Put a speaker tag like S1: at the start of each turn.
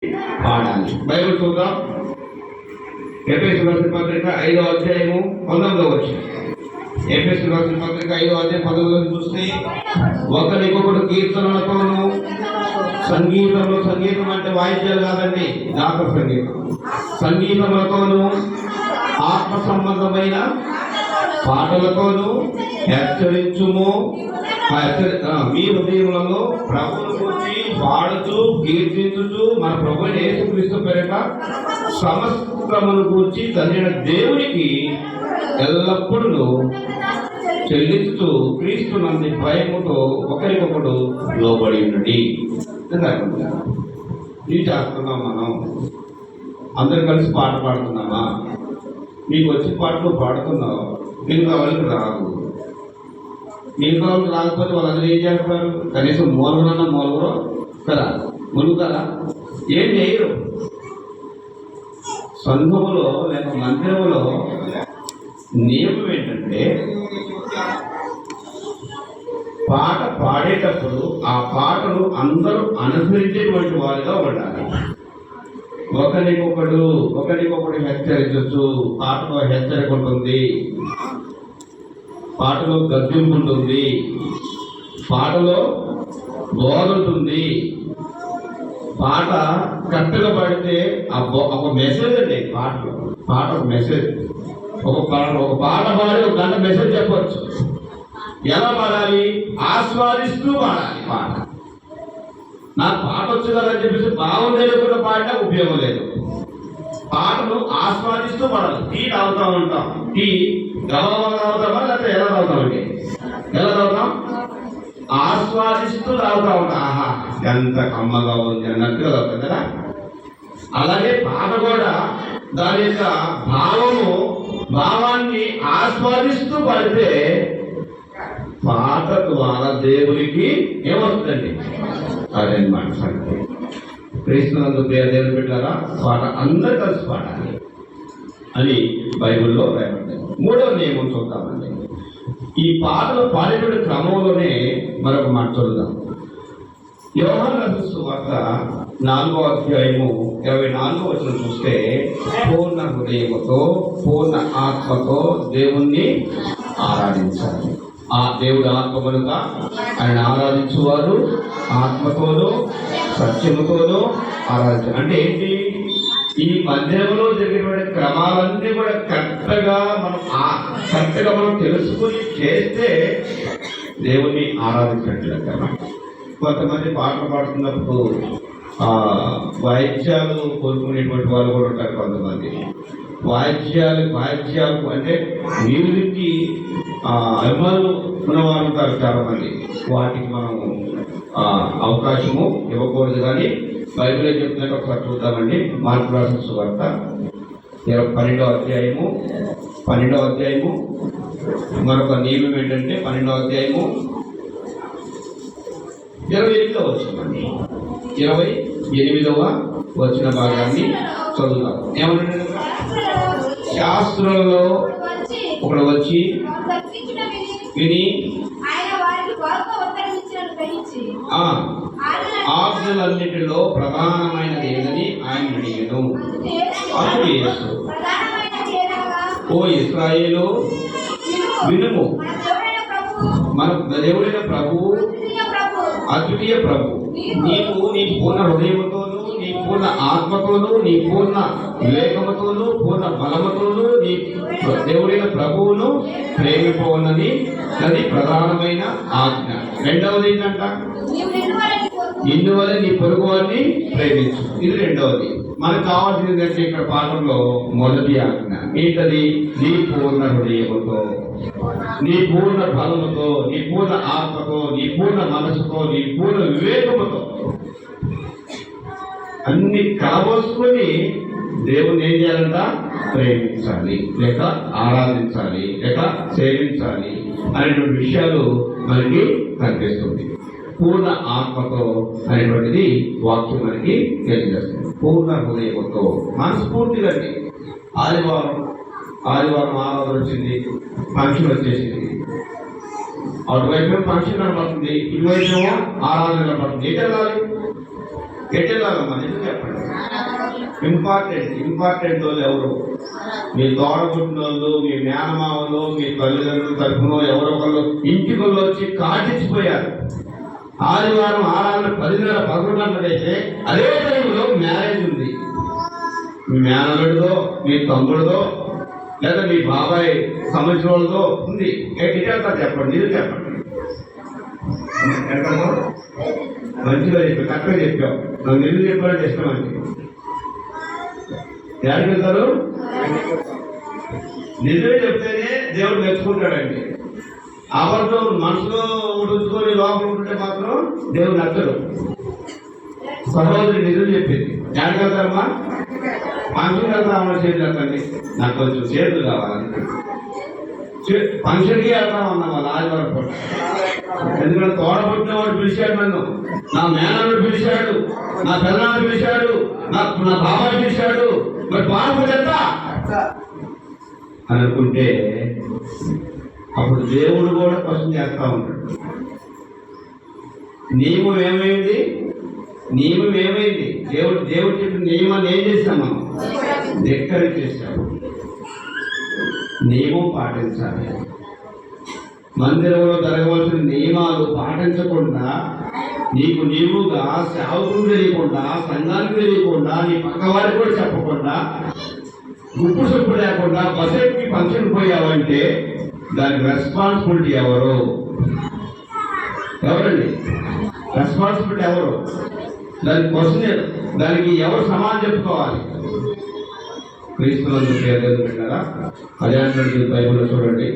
S1: పాడాలి. బైబిల్ చూద్దాం. ఎఫెసీయులకు రాసిన పత్రిక 5వ అధ్యాయము 19వ వచనం. ఎఫెసీయులకు రాసిన పత్రిక 5వ అధ్యాయం 19వ చూస్తే, ఒకరికొకడు కీర్తనలతోనూ సంగీతంలో, సంగీతం అంటే వాయిద్యాలు కాదండి, జాతర సంగీతం, సంగీతములతోనూ ఆత్మ సంబంధమైన పాటలతోనూ హెచ్చరించుము. మీ హృదయములలో ప్రభువును గురించి పాడుతూ కీర్తించుచు మన ప్రభు యేసుక్రీస్తు పేరిట సమస్తమును గురించి తండ్రి దేవునికి ఎల్లప్పుడూ చెల్లిస్తూ క్రీస్తు నందు భయముతో ఒకరికొకడు లోబడి ఉన్నది. ఇది చేస్తున్నాం. మనం అందరు కలిసి పాట పాడుతున్నామా? మీకు వచ్చిన పాటలు పాడుతున్నావు, మిగతా వాళ్ళకి రాదు. మిగతా వాళ్ళకి రాకపోతే వాళ్ళందరూ ఏం చేస్తారు? కనీసం మూలగరో కదా, మునుగుతారా? ఏం చేయరు. సంఘములో లేక మందిరంలో నియమం ఏంటంటే, పాట పాడేటప్పుడు ఆ పాటలు అందరూ అనుసరించేటువంటి వారిగా ఉండాలి. ఒకరికొకడు హెచ్చరించచ్చు. పాటలో హెచ్చరిక ఉంటుంది, పాటలో గద్దింపు ఉంటుంది, పాటలో బోధ ఉంటుంది. పాట కరెక్ట్గా పాడితే ఒక మెసేజ్ అండి. పాట ఒక మెసేజ్. ఒక పాట పాడి ఒక గంట మెసేజ్ చెప్పవచ్చు. ఎలా పాడాలి? ఆస్వాదిస్తూ పాడాలి. పాట నాకు పాట వచ్చు కదా అని చెప్పేసి బాగుండేది కూడా పాడినా ఉపయోగం లేదు. పాటను ఆస్వాదిస్తూ పాడాలి. టీ తాగుతా ఉంటాం. టీ గలవగా తాగుతామా లేకపోతే ఎలా తాగుతామండి? ఎలా తాగుతాం? ఆస్వాదిస్తూ తాగుతా ఉంటాం. ఆహా ఎంత కమ్మగా ఉంది అన్నట్టుగా తాగుతాం కదా. అలాగే పాట కూడా దాని యొక్క భావాన్ని ఆస్వాదిస్తూ పడితే పాట ద్వారా దేవునికి ఏమవుతుందండి? అదనమాట సంగతి. క్రీస్తునందు ప్రియ దేవుని బిడ్డలారా, పాట అందరూ కలిసి పాడాలి అని బైబిల్లో రాయబడింది. 3వ నియమం చూద్దామండి. ఈ పాటలు పాడేటువంటి క్రమంలోనే మరొక మాట చూద్దాం. యోహాను రాసిన సువార్త 4వ అధ్యాయము 24వ వచనం చూస్తే, పూర్ణ హృదయముతో పూర్ణ ఆత్మతో దేవుణ్ణి ఆరాధించాలి. ఆ దేవుడు ఆత్మ కనుక ఆయన ఆరాధించువారు ఆత్మతోనూ సత్యముతోనూ ఆరాధించారు. అంటే ఏంటి? ఈ మందిరంలో జరిగినటువంటి క్రమాలన్నీ కూడా కరెక్ట్గా మనం తెలుసుకుని చేస్తే దేవుణ్ణి ఆరాధించినట్లయితే. కొంతమంది పాటలు పాడుతున్నప్పుడు వాయిద్యాలు కోరుకునేటువంటి వాళ్ళు కూడా ఉంటారు. కొంతమంది వాయిద్యాలు అంటే మ్యూజిక్కి అభిమానులు ఉన్నవారు ఉంటారు చాలామంది. వాటికి మనం అవకాశము ఇవ్వకూడదు. కానీ బైబిల్ ఏం చెప్తున్నట్టు ఒకసారి చూద్దామండి. మార్కు రాసిన సువార్త 12వ అధ్యాయము మరొక నియమం ఏంటంటే 12వ అధ్యాయము 28వ వచనం. 28వ వచన భాగాన్ని చదువుతాం. ఏమన్నా శాస్త్రంలో ఒకడు వచ్చి విని ఆజ్ఞలన్నిటిలో ప్రధానమైనది ఏదని ఆయన అడిగాను. అప్పుడు యేసు, ఓ ఇశ్రాయేలు వినుము, మన దేవుడైన ప్రభువు అద్వితీయ ప్రభు, నీవు నీ పూర్ణ హృదయముతోనూ నీ పూర్ణ ఆత్మతోనూ నీ పూర్ణ వివేకముతోనూ పూర్ణ బలముతోనూ నీ దేవుడైన ప్రభువును ప్రేమిపోన్నది అది ప్రధానమైన ఆజ్ఞ. రెండవది ఏంటంట? నిన్ను వల్ల నీ పొరుగు వారిని ప్రేమించు. ఇది రెండవది. మనకు కావాల్సింది ఏంటంటే ఇక్కడ పాఠంలో మొదటి ఆజ్ఞ ఏంటది? నీ పూర్ణ హృదయముతో, నీ పూర్ణ బలముతో, నీ పూర్ణ ఆత్మతో, నీ పూర్ణ మనసుతో, నీ పూర్ణ వివేకముతో అన్ని కలబోసుకొని దేవుని ఏం చేయాలంట? ప్రేమించాలి, లేక ఆరాధించాలి, లేక సేవించాలి అనేటువంటి విషయాలు మనకి కనిపిస్తుంది. పూర్ణ ఆత్మతో అనేటువంటిది వాక్యం మనకి తెలియజేస్తుంది. పూర్ణ హృదయంతో మనస్ఫూర్తిగా. ఆదివారం ఆరాధన వచ్చింది, ఫంక్షన్ వచ్చేసింది. అటువైపు ఫంక్షన్ కనపడుతుంది, ఇటువైపు ఆరాధన కనపడుతుంది. ఏంటి వెళ్ళాలి? ఎట్టేలాగమ్మా ఎందుకు చెప్పండి. ఇంపార్టెంట్ వాళ్ళు ఎవరు? మీ తోడబుట్టిన వాళ్ళు, మీ మేనమామలు, మీ తల్లిదండ్రుల తరఫున ఎవరో ఒకళ్ళు ఇంటికి వచ్చి కాటించిపోయారు. ఆదివారం 10:30, 11 గంటలైతే అదే టైంలో మ్యారేజ్ ఉంది. మీ మేనలుడిదో, మీ తమ్ముడిదో, లేదా మీ బాబాయ్ సంబంధించిన వాళ్ళతో ఉంది. ఎట్లా చెప్పండి, మీరు చెప్పండి. మంచిగా చెప్పావు, కరెక్ట్గా చెప్పావు. నాకు నిన్ను చెప్పాలంటే ఇష్టం అండి. ఎక్కడికి వెళ్తారు? నిజమే చెప్తేనే దేవుడు మెచ్చుకుంటాడండి. అబద్ధం మనసులో ఉడుచుకొని లోపల ఉంటే మాత్రం దేవుడు నచ్చడు. సహోదరి నిజం చెప్పింది. ఎక్కడికి వెళ్తారమ్మా? ఫంక్షన్కి వెళ్తామన్నా చేతులు వెళ్తండి, నాకు కొంచెం చేతులు కావాలి. ఫంక్షన్కి వెళ్తామన్నా వాళ్ళు ఆదివారం పూట. ఎందుకంటే తోడబుట్టిన వాడు పిలిచాడు, నన్ను నా మేనల్లుడు పిలిచాడు, నా పిల్లలు పిలిచాడు, నా బాబాయ్ పిలిచాడు, మరి బాబు ఎంత అనుకుంటే అప్పుడు దేవుడు కూడా క్వశ్చన్ చేస్తా ఉంటాడు. నియమం ఏమైంది? దేవుడు చెప్పిన నియమాన్ని ఏం చేశాం మనం? ధిక్కరించేసాము. నియమం పాటించాలి. మందిరంలో జరగవలసిన నియమాలు పాటించకుండా, నీవుగా సేవకులు తెలియకుండా, సంఘానికి తెలియకుండా, నీ పక్కవారికి కూడా చెప్పకుండా, గుప్పు సొప్పు లేకుండా బస్సెక్కి ఫంక్షన్ పోయావంటే దానికి రెస్పాన్సిబిలిటీ ఎవరండి? రెస్పాన్సిబిలిటీ ఎవరు? దానికి క్వశ్చన్, దానికి ఎవరు సమాధానం చెప్పుకోవాలి? క్రీస్తునందు ప్రియమైన బిడ్డలారా, అదే అంటాడు బైబిల్లో చూడండి.